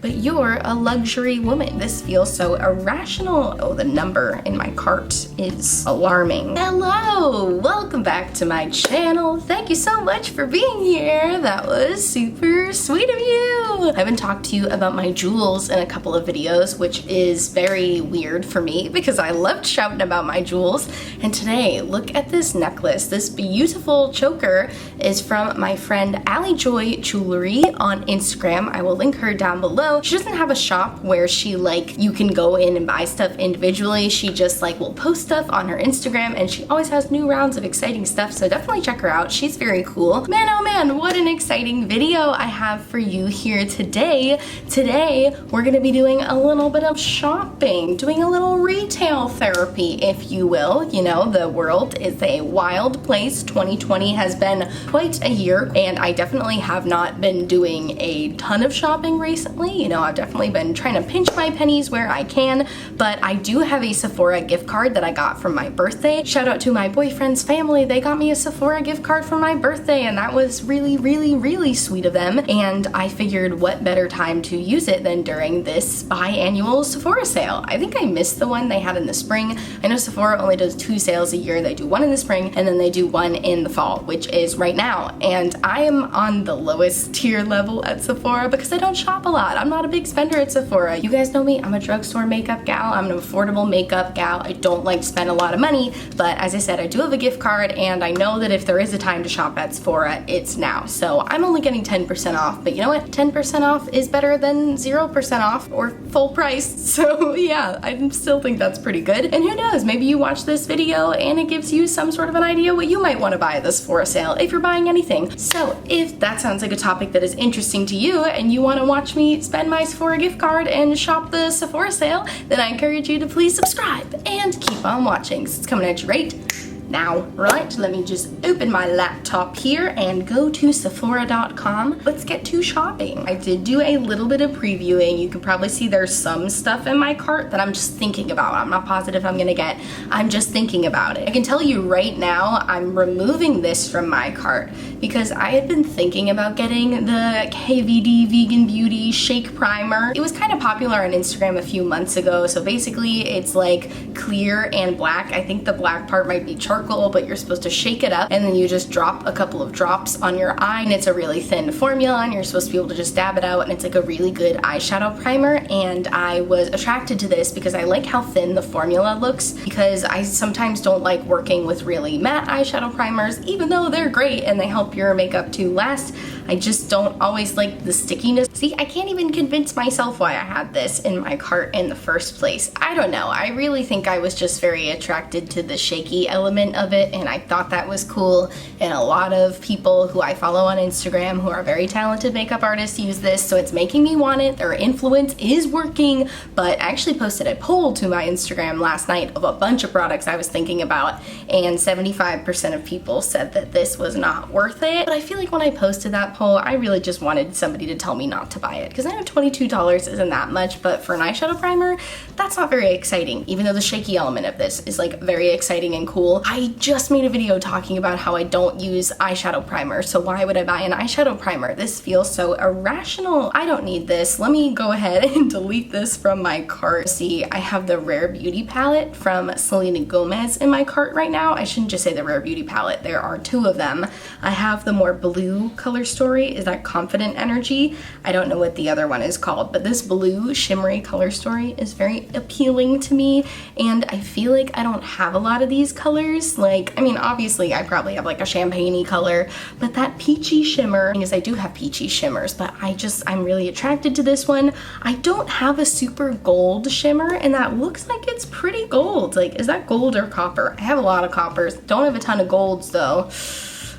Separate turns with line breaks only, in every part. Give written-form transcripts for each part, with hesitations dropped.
But you're a luxury woman. This feels so irrational. Oh, the number in my cart is alarming. Hello, welcome back to my channel. Thank you so much for being here. That was super sweet of you. I haven't talked to you about my jewels in a couple of videos, which is very weird for me because I loved shouting about my jewels. And today, look at this necklace. This beautiful choker is from my friend Allie Joy Jewelry on Instagram. I will link her down below. She doesn't have a shop where she you can go in and buy stuff individually. She just will post stuff on her Instagram, and she always has new rounds of exciting stuff, so definitely check her out. She's very cool. Man, oh man, what an exciting video I have for you here today. Today, we're gonna be doing a little bit of shopping, doing a little retail therapy, if you will. You know, the world is a wild place. 2020 has been quite a year, and I definitely have not been doing a ton of shopping recently. You know, I've definitely been trying to pinch my pennies where I can, but I do have a Sephora gift card that I got from my birthday. Shout out to my boyfriend's family. They got me a Sephora gift card for my birthday, and that was really, really, really sweet of them. And I figured what better time to use it than during this biannual Sephora sale. I think I missed the one they had in the spring. I know Sephora only does 2 sales a year. They do one in the spring and then they do one in the fall, which is right now. And I am on the lowest tier level at Sephora because I don't shop a lot. I'm not a big spender at Sephora. You guys know me, I'm a drugstore makeup gal. I'm an affordable makeup gal. I don't like to spend a lot of money, but as I said, I do have a gift card, and I know that if there is a time to shop at Sephora, it's now. So I'm only getting 10% off, but you know what? 10% off is better than 0% off or full price. So yeah, I still think that's pretty good. And who knows, maybe you watch this video and it gives you some sort of an idea what you might want to buy at this Sephora sale if you're buying anything. So if that sounds like a topic that is interesting to you and you want to watch me spend my Sephora gift card and shop the Sephora sale, then I encourage you to please subscribe and keep on watching. It's coming at you right now. Right, let me just open my laptop here and go to Sephora.com. Let's get to shopping. I did do a little bit of previewing. You can probably see there's some stuff in my cart that I'm just thinking about. I'm not positive I'm gonna get. I'm just thinking about it. I can tell you right now, I'm removing this from my cart because I had been thinking about getting the KVD Vegan Beauty Shake Primer. It was kind of popular on Instagram a few months ago. So basically it's like clear and black. I think the black part might be charcoal, but you're supposed to shake it up and then you just drop a couple of drops on your eye, and it's a really thin formula and you're supposed to be able to just dab it out, and it's like a really good eyeshadow primer. And I was attracted to this because I like how thin the formula looks, because I sometimes don't like working with really matte eyeshadow primers, even though they're great and they help your makeup to last. I just don't always like the stickiness. See, I can't even convince myself why I had this in my cart in the first place. I don't know. I really think I was just very attracted to the shaky element of it, and I thought that was cool. And a lot of people who I follow on Instagram who are very talented makeup artists use this, so it's making me want it. Their influence is working. But I actually posted a poll to my Instagram last night of a bunch of products I was thinking about, and 75% of people said that this was not worth it. But I feel like when I posted that poll, I really just wanted somebody to tell me not to buy it, because I know $22 isn't that much, but for an eyeshadow primer, that's not very exciting, even though the shaky element of this is very exciting and cool. I just made a video talking about how I don't use eyeshadow primer, so why would I buy an eyeshadow primer? This feels so irrational. I don't need this. Let me go ahead and delete this from my cart. See, I have the Rare Beauty palette from Selena Gomez in my cart right now. I shouldn't just say the Rare Beauty palette. There are 2 of them. I have the more blue color story. Is that Confident Energy? I don't know what the other one is called, but this blue shimmery color story is very appealing to me, and I feel like I don't have a lot of these colors. I mean, obviously I probably have a champagne-y color, but that peachy shimmer, because I do have peachy shimmers, but I'm really attracted to this one. I don't have a super gold shimmer, and that looks like it's pretty gold. Is that gold or copper? I have a lot of coppers. Don't have a ton of golds though.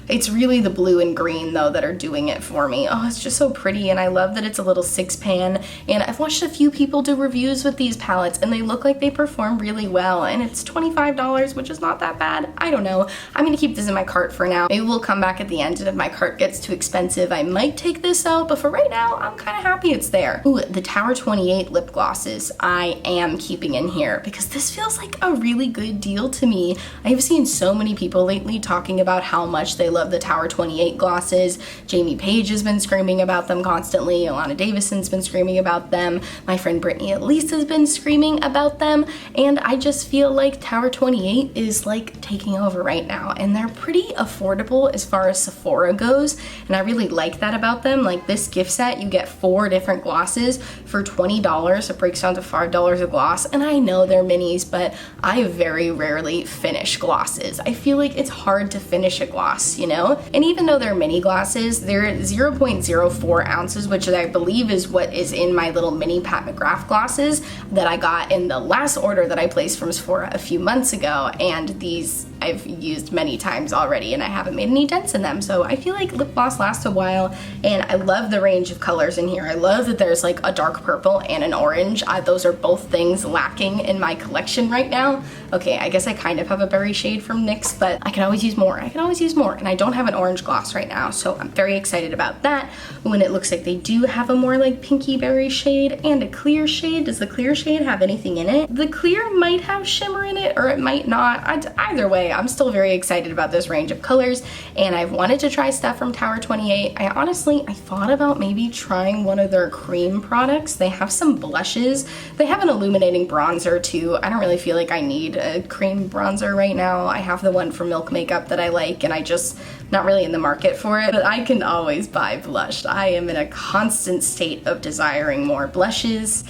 It's really the blue and green though that are doing it for me. Oh, it's just so pretty, and I love that it's a little 6-pan, and I've watched a few people do reviews with these palettes and they look like they perform really well, and it's $25, which is not that bad. I don't know. I'm gonna keep this in my cart for now. Maybe we'll come back at the end, and if my cart gets too expensive, I might take this out, but for right now, I'm kind of happy it's there. Ooh, the Tower 28 lip glosses I am keeping in here because this feels like a really good deal to me. I have seen so many people lately talking about how much they love love the Tower 28 glosses. Jamie Page has been screaming about them constantly. Alana Davison's been screaming about them. My friend Brittany Elise has been screaming about them. And I just feel like Tower 28 is like taking over right now. And they're pretty affordable as far as Sephora goes. And I really like that about them. Like this gift set, you get 4 different glosses for $20. It breaks down to $5 a gloss. And I know they're minis, but I very rarely finish glosses. I feel like it's hard to finish a gloss, you know? And even though they're mini glosses, they're 0.04 ounces, which I believe is what is in my little mini Pat McGrath glosses that I got in the last order that I placed from Sephora a few months ago. And these I've used many times already and I haven't made any dents in them. So I feel like lip gloss lasts a while, and I love the range of colors in here. I love that there's like a dark purple and an orange. Those are both things lacking in my collection right now. Okay, I guess I kind of have a berry shade from NYX, but I can always use more. I can always use more. And I don't have an orange gloss right now, so I'm very excited about that. When it looks like they do have a more like pinky berry shade and a clear shade. Does the clear shade have anything in it? The clear might have shimmer in it or it might not. Either way, I'm still very excited about this range of colors, and I've wanted to try stuff from Tower 28. I thought about maybe trying one of their cream products. They have some blushes. They have an illuminating bronzer too. I don't really feel like I need a cream bronzer right now. I have the one from Milk Makeup that I like, and I just not really in the market for it, but I can always buy blush. I am in a constant state of desiring more blushes.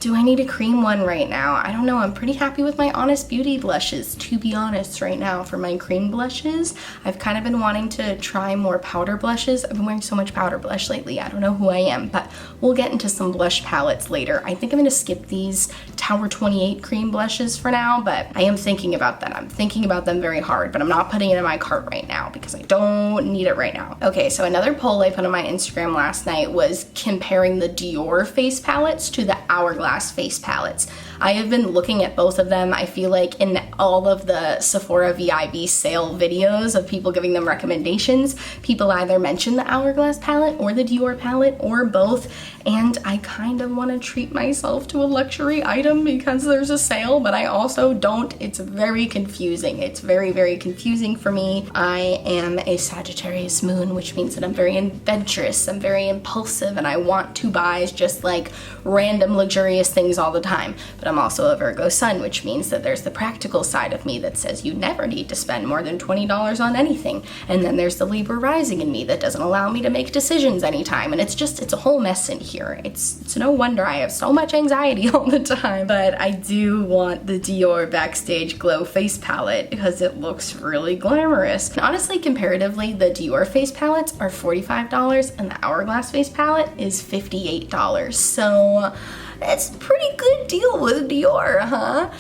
Do I need a cream one right now? I don't know. I'm pretty happy with my Honest Beauty blushes, to be honest, right now for my cream blushes. I've kind of been wanting to try more powder blushes. I've been wearing so much powder blush lately. I don't know who I am, but we'll get into some blush palettes later. I think I'm gonna skip these Tower 28 cream blushes for now, but I am thinking about them. I'm thinking about them very hard, but I'm not putting it in my cart right now because I don't need it right now. Okay, so another poll I put on my Instagram last night was comparing the Dior face palettes to the Hourglass face palettes. I have been looking at both of them. I feel like in all of the Sephora VIB Sale videos of people giving them recommendations, people either mention the Hourglass palette or the Dior palette or both, and I kind of want to treat myself to a luxury item because there's a sale, but I also don't. It's very confusing. It's very, very confusing for me. I am a Sagittarius moon, which means that I'm very adventurous, I'm very impulsive, and I want to buy just like random luxurious things all the time. But I'm also a Virgo sun, which means that there's the practical side of me that says you never need to spend more than $20 on anything. And then there's the Libra rising in me that doesn't allow me to make decisions anytime. And it's a whole mess in here. It's no wonder I have so much anxiety all the time. But I do want the Dior Backstage Glow face palette because it looks really glamorous. And honestly, comparatively, the Dior face palettes are $45 and the Hourglass face palette is $58. So it's a pretty good deal with Dior, huh?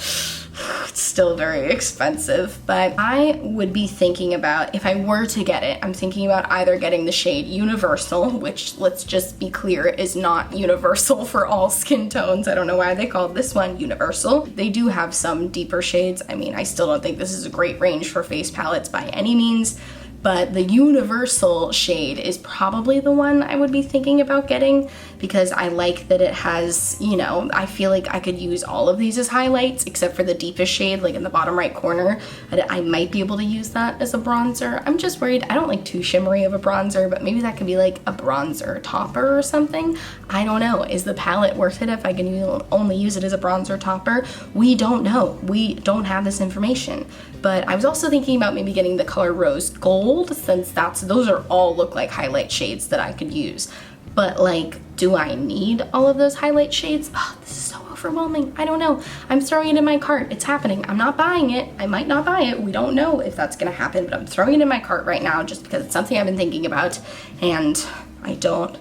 It's still very expensive, but I would be thinking about, if I were to get it, I'm thinking about either getting the shade Universal, which, let's just be clear, is not universal for all skin tones. I don't know why they called this one Universal. They do have some deeper shades. I mean, I still don't think this is a great range for face palettes by any means, but the Universal shade is probably the one I would be thinking about getting because I like that it has, you know, I feel like I could use all of these as highlights except for the deepest shade, like in the bottom right corner. I might be able to use that as a bronzer. I'm just worried. I don't like too shimmery of a bronzer, but maybe that could be like a bronzer topper or something. I don't know. Is the palette worth it if I can only use it as a bronzer topper? We don't know. We don't have this information. But I was also thinking about maybe getting the color Rose Gold, since those are all look like highlight shades that I could use. But like, do I need all of those highlight shades? Oh, this is so overwhelming. I don't know. I'm throwing it in my cart. It's happening. I'm not buying it. I might not buy it. We don't know if that's gonna happen, but I'm throwing it in my cart right now just because it's something I've been thinking about and I don't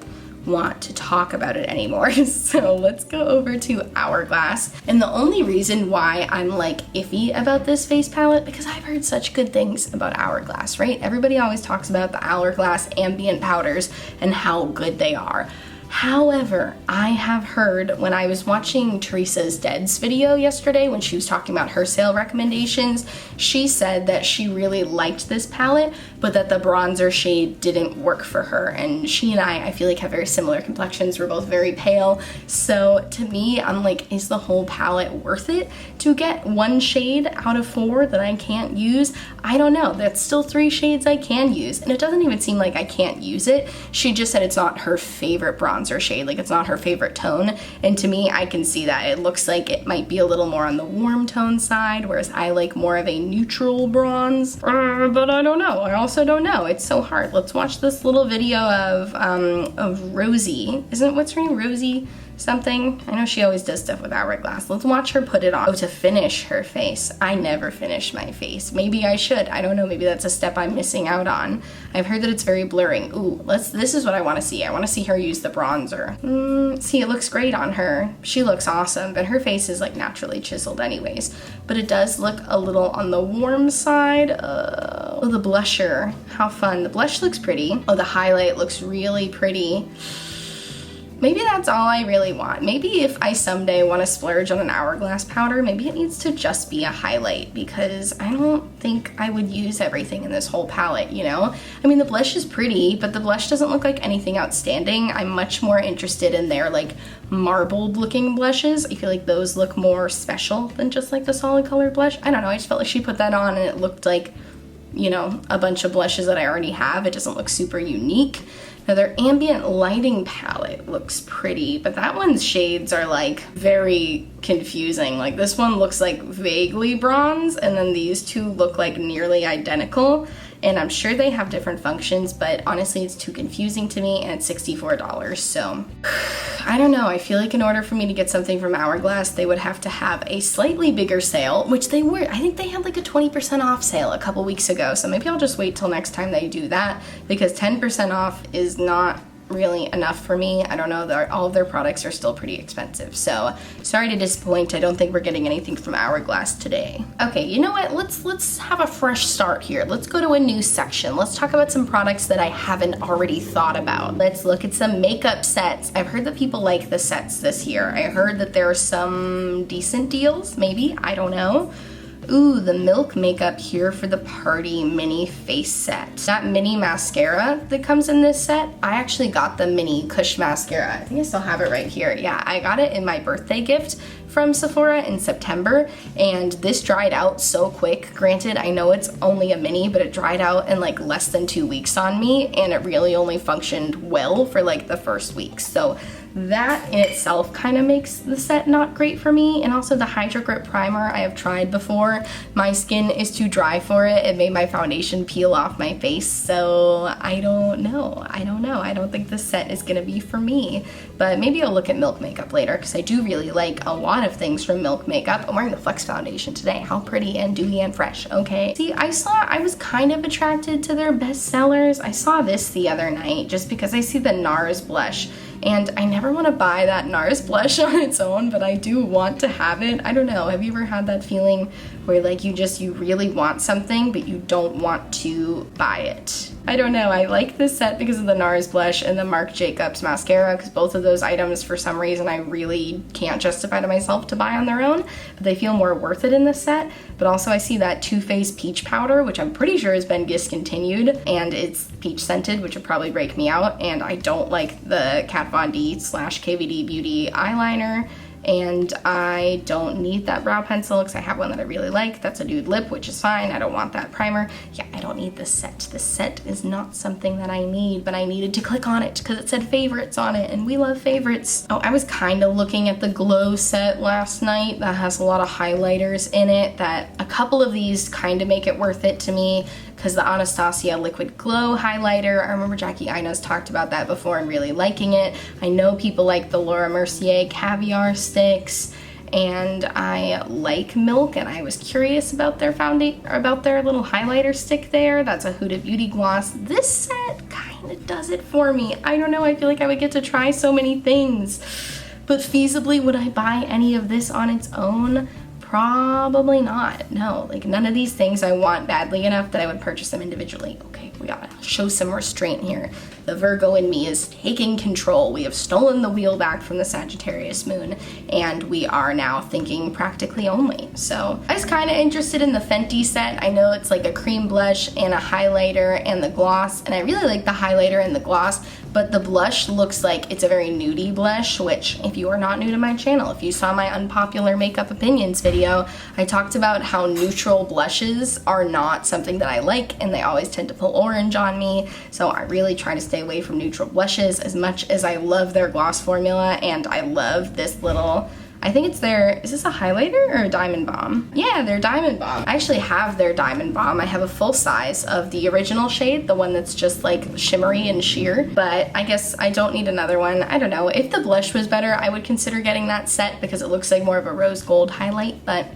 want to talk about it anymore. So let's go over to Hourglass. And the only reason why I'm like iffy about this face palette, because I've heard such good things about Hourglass, right? Everybody always talks about the Hourglass ambient powders and how good they are. However, I have heard when I was watching Teresa's Dead's video yesterday when she was talking about her sale recommendations, she said that she really liked this palette, but that the bronzer shade didn't work for her. And she and I feel like have very similar complexions. We're both very pale. So to me, I'm like, is the whole palette worth it to get one shade out of 4 that I can't use? I don't know. That's still 3 shades I can use. And it doesn't even seem like I can't use it. She just said it's not her favorite bronzer shade. Like it's not her favorite tone. And to me, I can see that. It looks like it might be a little more on the warm tone side, whereas I like more of a neutral bronze. But I don't know. I also don't know. It's so hard. Let's watch this little video of Rosie. What's her name? Rosie something? I know she always does stuff with Hourglass. Let's watch her put it on. Oh, to finish her face. I never finish my face. Maybe I should. I don't know. Maybe that's a step I'm missing out on. I've heard that it's very blurring. Ooh, this is what I want to see. I want to see her use the bronzer. See, it looks great on her. She looks awesome, but her face is like naturally chiseled anyways. But it does look a little on the warm side. Oh, the blusher. How fun. The blush looks pretty. Oh, the highlight looks really pretty. Maybe that's all I really want. Maybe if I someday want to splurge on an Hourglass powder, maybe it needs to just be a highlight, because I don't think I would use everything in this whole palette, you know? I mean, the blush is pretty, but the blush doesn't look like anything outstanding. I'm much more interested in their like marbled looking blushes. I feel like those look more special than just like the solid color blush. I don't know, I just felt like she put that on and it looked like, you know, a bunch of blushes that I already have. It doesn't look super unique. Now their ambient lighting palette looks pretty, but that one's shades are like very confusing. Like this one looks like vaguely bronze, and then these two look like nearly identical. And I'm sure they have different functions, but honestly it's too confusing to me, and it's $64. So I don't know. I feel like in order for me to get something from Hourglass, they would have to have a slightly bigger sale, which they were. I think they had like a 20% off sale a couple weeks ago. So maybe I'll just wait till next time they do that, because 10% off is not really enough for me. I don't know, all of their products are still pretty expensive. So sorry to disappoint. I don't think we're getting anything from Hourglass today. Okay, you know what? Let's have a fresh start here. Let's go to a new section. Let's talk about some products that I haven't already thought about. Let's look at some makeup sets. I've heard that people like the sets this year. I heard that there are some decent deals, maybe, I don't know. Ooh, the Milk makeup here for the party mini face set. That mini mascara that comes in this set, I actually got the mini Kush mascara. I think I still have it right here. Yeah, I got it in my birthday gift from Sephora in September, and this dried out so quick. Granted, I know it's only a mini, but it dried out in like less than 2 weeks on me, and it really only functioned well for like the first week. So that in itself kind of makes the set not great for me. And also the Hydro Grip Primer I have tried before. My skin is too dry for it. It made my foundation peel off my face. So I don't know. I don't think this set is gonna be for me. But maybe I'll look at Milk makeup later, because I do really like a lot of things from Milk makeup. I'm wearing the Flex foundation today. How pretty and dewy and fresh, okay? See, I was kind of attracted to their best sellers. I saw this the other night just because I see the Nars Blush. And I never want to buy that Nars Blush on its own, but I do want to have it. I don't know, have you ever had that feeling where like you really want something, but you don't want to buy it? I don't know, I like this set because of the Nars Blush and the Marc Jacobs mascara, because both of those items for some reason I really can't justify to myself to buy on their own, but they feel more worth it in this set. But also I see that Too Faced peach powder, which I'm pretty sure has been discontinued, and it's peach scented, which would probably break me out, and I don't like the Kat Von D / KVD Beauty eyeliner. And I don't need that brow pencil because I have one that I really like. That's a nude lip, which is fine. I don't want that primer. Yeah, I don't need this set. This set is not something that I need, but I needed to click on it because it said favorites on it, and we love favorites. Oh, I was kind of looking at the Glow set last night. That has a lot of highlighters in it. That a couple of these kind of make it worth it to me, because the Anastasia Liquid Glow highlighter, I remember Jackie Ina's talked about that before and really liking it. I know people like the Laura Mercier Caviar sticks, and I like Milk, and I was curious about their little highlighter stick there. That's a Huda Beauty gloss. This set kind of does it for me. I don't know, I feel like I would get to try so many things. But feasibly, would I buy any of this on its own? Probably not. No, like none of these things I want badly enough that I would purchase them individually. Okay, we gotta show some restraint here. The Virgo in me is taking control. We have stolen the wheel back from the Sagittarius moon, and we are now thinking practically only. So I was kind of interested in the Fenty set. I know it's like a cream blush and a highlighter and the gloss, and I really like the highlighter and the gloss, but the blush looks like it's a very nudie blush, which if you are not new to my channel, if you saw my unpopular makeup opinions video, I talked about how neutral blushes are not something that I like, and they always tend to pull orange on me. So I really try to stay away from neutral blushes as much as I love their gloss formula, and I love this little, I think it's their, is this a highlighter or a diamond bomb? Yeah, their diamond bomb. I actually have their diamond bomb. I have a full size of the original shade, the one that's just like shimmery and sheer, but I guess I don't need another one. I don't know. If the blush was better, I would consider getting that set because it looks like more of a rose gold highlight, but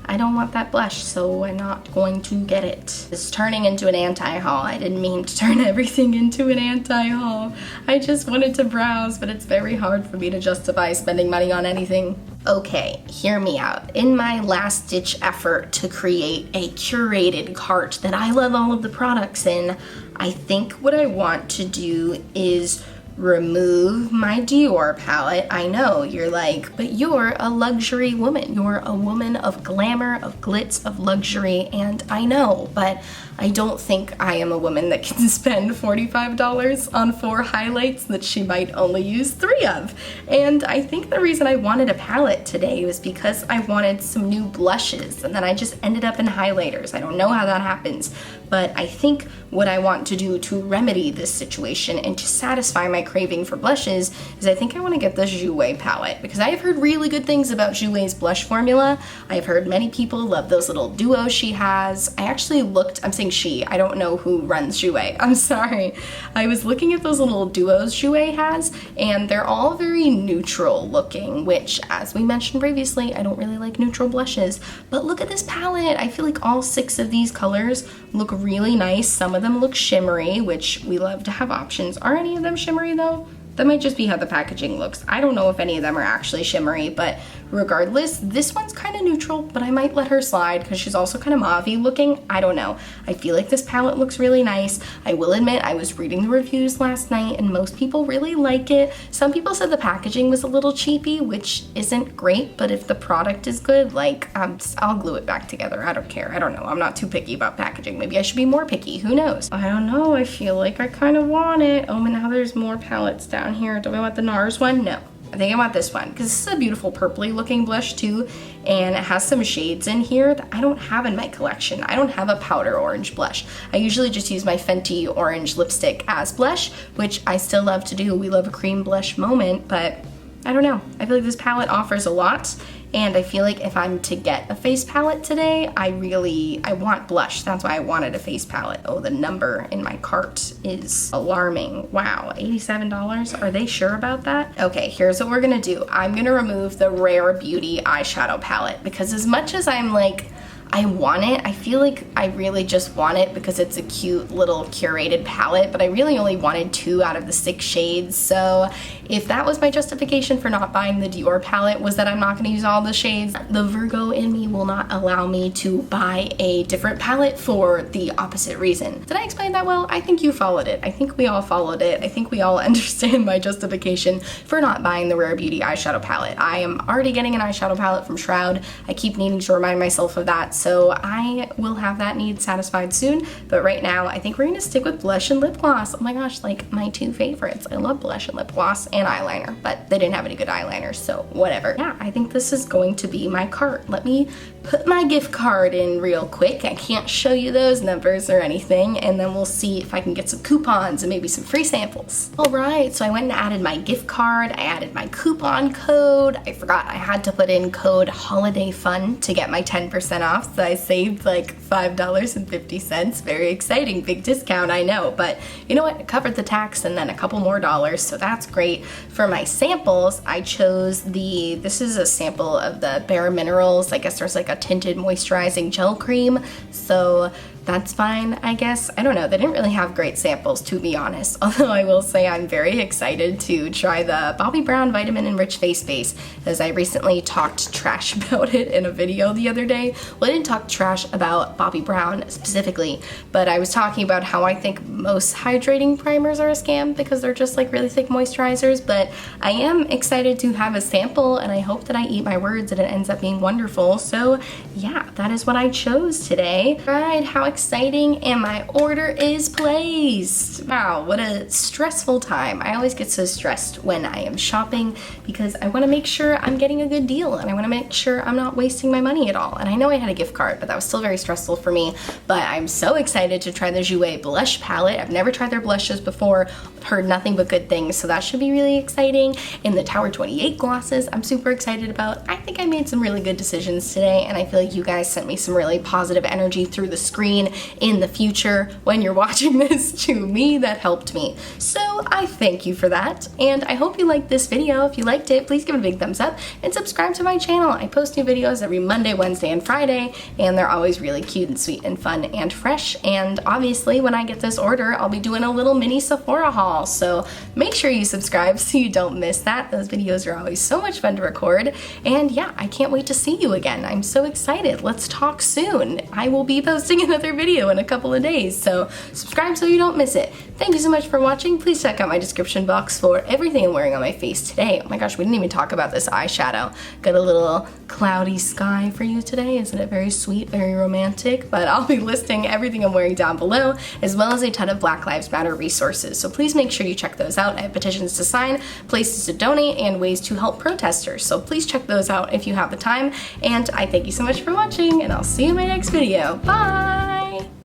I don't want that blush, so I'm not going to get it. It's turning into an anti-haul. I didn't mean to turn everything into an anti-haul. I just wanted to browse, but it's very hard for me to justify spending money on anything. Okay, hear me out. In my last ditch effort to create a curated cart that I love all of the products in, I think what I want to do is remove my Jouer palette. I know, you're like, but you're a luxury woman. You're a woman of glamour, of glitz, of luxury, and I know, but I don't think I am a woman that can spend $45 on 4 highlights that she might only use 3 of. And I think the reason I wanted a palette today was because I wanted some new blushes, and then I just ended up in highlighters. I don't know how that happens, but I think what I want to do to remedy this situation and to satisfy my craving for blushes is I think I want to get the Jouer palette, because I have heard really good things about Jouer's blush formula. I've heard many people love those little duos she has. I actually looked, I'm saying she, I don't know who runs Jouer, I'm sorry. I was looking at those little duos Jouer has, and they're all very neutral looking, which, as we mentioned previously, I don't really like neutral blushes. But look at this palette. I feel like all 6 of these colors look really nice. Some of them look shimmery, which we love to have options. Are any of them shimmery though? That might just be how the packaging looks. I don't know if any of them are actually shimmery, but regardless, this one's kind of neutral, but I might let her slide because she's also kind of mauve-y looking. I don't know. I feel like this palette looks really nice. I will admit, I was reading the reviews last night and most people really like it. Some people said the packaging was a little cheapy, which isn't great, but if the product is good, like, I'll glue it back together. I don't care. I don't know. I'm not too picky about packaging. Maybe I should be more picky. Who knows? I don't know. I feel like I kind of want it. Oh, and now there's more palettes down here. Do I want the Nars one? No. I think I want this one because this is a beautiful purpley looking blush too, and it has some shades in here that I don't have in my collection. I don't have a powder orange blush. I usually just use my Fenty orange lipstick as blush, which I still love to do. We love a cream blush moment, but I don't know. I feel like this palette offers a lot, and I feel like if I'm to get a face palette today, I want blush. That's why I wanted a face palette. Oh, the number in my cart is alarming. Wow, $87? Are they sure about that? Okay, here's what we're gonna do. I'm gonna remove the Rare Beauty eyeshadow palette because as much as I'm like, I want it, I feel like I really just want it because it's a cute little curated palette, but I really only wanted 2 out of the 6 shades. So if that was my justification for not buying the Jouer palette, was that I'm not going to use all the shades, the Virgo in me will not allow me to buy a different palette for the opposite reason. Did I explain that well? I think you followed it. I think we all followed it. I think we all understand my justification for not buying the Rare Beauty eyeshadow palette. I am already getting an eyeshadow palette from Shroud. I keep needing to remind myself of that, so I will have that need satisfied soon. But right now, I think we're gonna stick with blush and lip gloss. Oh my gosh, like my 2 favorites. I love blush and lip gloss and eyeliner, but they didn't have any good eyeliners, so whatever. Yeah, I think this is going to be my cart. Let me put my gift card in real quick. I can't show you those numbers or anything, and then we'll see if I can get some coupons and maybe some free samples. All right, so I went and added my gift card. I added my coupon code. I forgot I had to put in code Holiday Fun to get my 10% off, so I saved like $5.50. Very exciting, big discount, I know, but you know what? It covered the tax and then a couple more dollars, so that's great. For my samples, I chose this is a sample of the Bare Minerals. I guess there's like a tinted moisturizing gel cream. So that's fine, I guess. I don't know, they didn't really have great samples, to be honest. Although I will say I'm very excited to try the Bobbi Brown Vitamin Enriched Face Base, as I recently talked trash about it in a video the other day. Well, I didn't talk trash about Bobbi Brown specifically, but I was talking about how I think most hydrating primers are a scam because they're just like really thick moisturizers, but I am excited to have a sample, and I hope that I eat my words and it ends up being wonderful. So yeah, that is what I chose today. Right, how exciting, and my order is placed. Wow, what a stressful time. I always get so stressed when I am shopping because I want to make sure I'm getting a good deal, and I want to make sure I'm not wasting my money at all. And I know I had a gift card, but that was still very stressful for me. But I'm so excited to try the Jouer Blush palette. I've never tried their blushes before, heard nothing but good things, so that should be really exciting. And the Tower 28 glosses I'm super excited about. I think I made some really good decisions today, and I feel like you guys sent me some really positive energy through the screen in the future when you're watching this to me. That helped me. So I thank you for that, and I hope you liked this video. If you liked it, please give it a big thumbs up and subscribe to my channel. I post new videos every Monday, Wednesday, and Friday, and they're always really cute and sweet and fun and fresh. And obviously when I get this order, I'll be doing a little mini Sephora haul, so make sure you subscribe so you don't miss that. Those videos are always so much fun to record, and yeah, I can't wait to see you again. I'm so excited. Let's talk soon. I will be posting another video in a couple of days, so subscribe so you don't miss it. Thank you so much for watching. Please check out my description box for everything I'm wearing on my face today. Oh my gosh, we didn't even talk about this eyeshadow. Got a little cloudy sky for you today. Isn't it very sweet, very romantic? But I'll be listing everything I'm wearing down below, as well as a ton of Black Lives Matter resources. So please make sure you check those out. I have petitions to sign, places to donate, and ways to help protesters. So please check those out if you have the time. And I thank you so much for watching, and I'll see you in my next video. Bye!